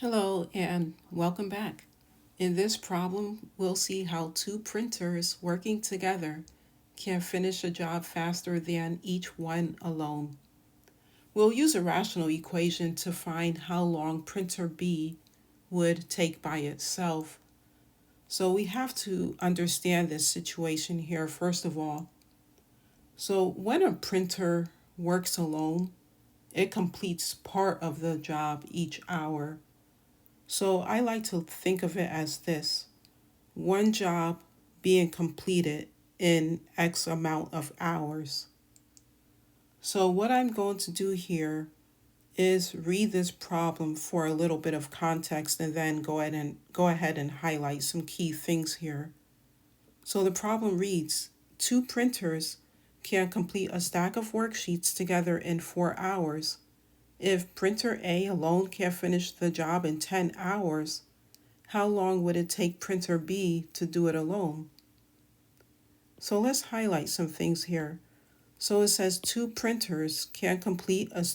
Hello and welcome back. In this problem, we'll see how two printers working together can finish a job faster than each one alone. We'll use a rational equation to find how long printer B would take by itself. So we have to understand this situation here first of all. So when a printer works alone, it completes part of the job each hour. So I like to think of it as this: one job being completed in X amount of hours. So what I'm going to do here is read this problem for a little bit of context and then go ahead and highlight some key things here. So the problem reads, two printers can complete a stack of worksheets together in 4 hours. If printer A alone can finish the job in 10 hours, how long would it take printer B to do it alone? So let's highlight some things here. So it says two printers can complete a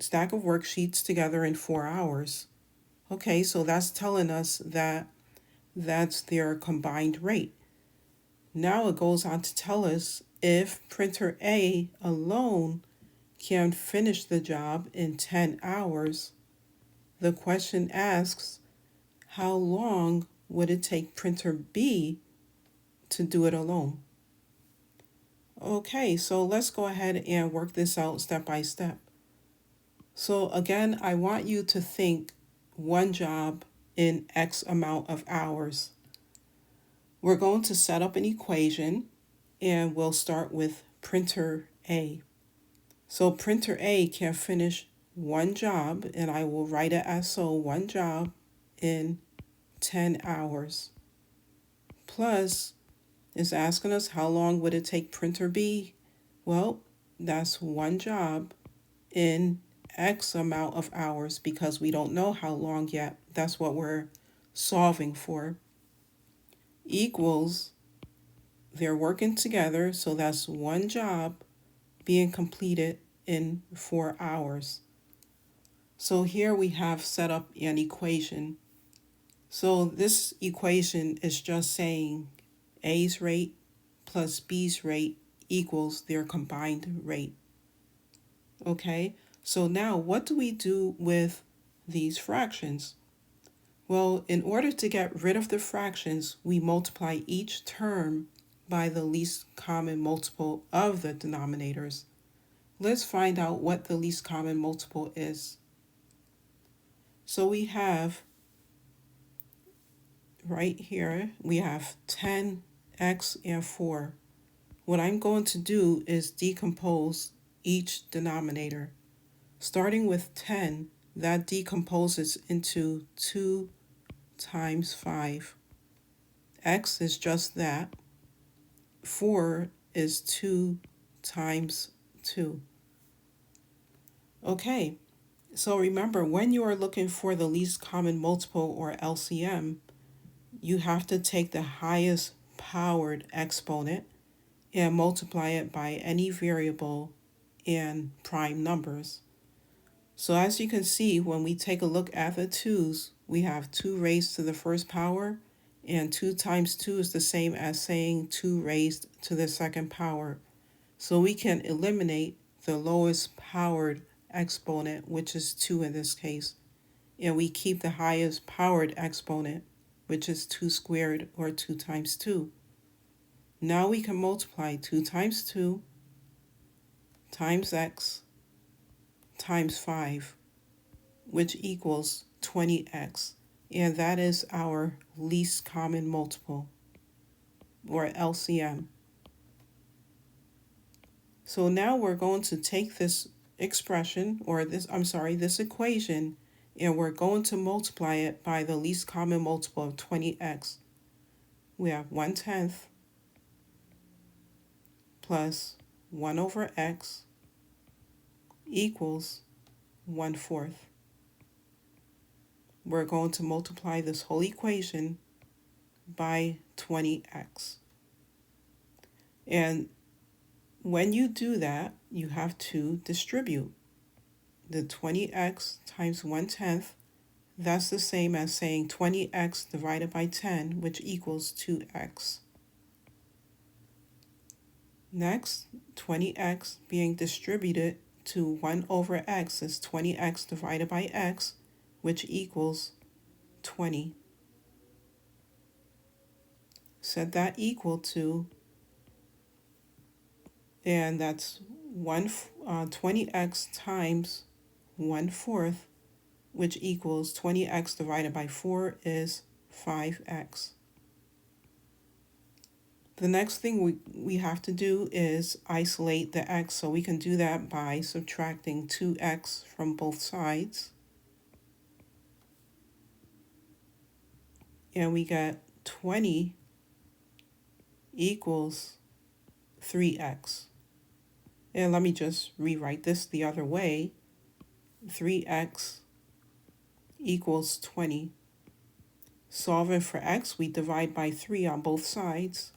stack of worksheets together in 4 hours. Okay, so that's telling us that that's their combined rate. Now it goes on to tell us if printer A alone can finish the job in 10 hours, the question asks, how long would it take printer B to do it alone? Okay, so let's go ahead and work this out step by step. So again, I want you to think one job in X amount of hours. We're going to set up an equation and we'll start with printer A. So printer A can finish one job, and I will write it as so, one job in 10 hours. Plus, it's asking us how long would it take printer B? Well, that's one job in X amount of hours because we don't know how long yet. That's what we're solving for. Equals, they're working together, so that's one job being completed in 4 hours. So here we have set up an equation. So this equation is just saying A's rate plus B's rate equals their combined rate. Okay, so now what do we do with these fractions? Well, in order to get rid of the fractions, we multiply each term by the least common multiple of the denominators. Let's find out what the least common multiple is. So we have right here, we have 10x and 4. What I'm going to do is decompose each denominator. Starting with 10, that decomposes into 2 times 5. X is just that. 4 is 2 times 2. Okay, so remember, when you are looking for the least common multiple, or LCM, you have to take the highest powered exponent and multiply it by any variable and prime numbers. So as you can see, when we take a look at the 2's, we have 2 raised to the first power, and 2 times 2 is the same as saying 2 raised to the second power. So we can eliminate the lowest powered exponent, which is 2 in this case, and we keep the highest powered exponent, which is 2 squared, or 2 times 2. Now we can multiply 2 times 2 times x times 5, which equals 20x, and that is our least common multiple, or LCM. So now we're going to take this expression, or this equation, and we're going to multiply it by the least common multiple of 20x. We have 1/10 plus 1 over x equals 1/4. We're going to multiply this whole equation by 20x. And when you do that, you have to distribute the 20x times 1/10. That's the same as saying 20x divided by 10, which equals 2x. Next, 20x being distributed to 1 over x is 20x divided by x, which equals 20. Set that equal to, and that's 20x times 1/4, which equals 20x divided by 4 is 5x. The next thing we have to do is isolate the x, so we can do that by subtracting 2x from both sides. And we get 20 equals 3x. And let me just rewrite this the other way. 3x equals 20. Solving for x, we divide by 3 on both sides.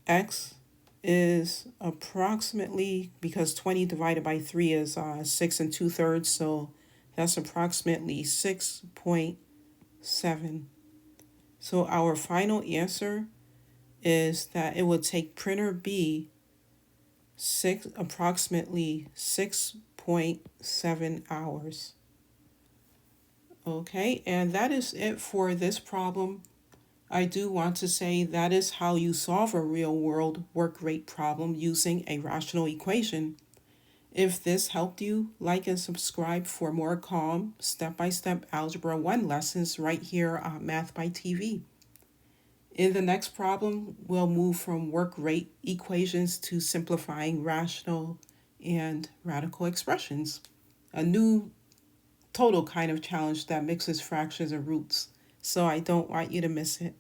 X is approximately, because 20 divided by 3 is 6 2/3, so that's approximately 6.7. So our final answer is that it would take printer B approximately 6.7 hours. Okay, and that is it for this problem. I do want to say that is how you solve a real-world work rate problem using a rational equation. If this helped you, like and subscribe for more calm, step-by-step Algebra 1 lessons right here on MathByTV. In the next problem, we'll move from work rate equations to simplifying rational and radical expressions. A new total kind of challenge that mixes fractions and roots. So I don't want you to miss it.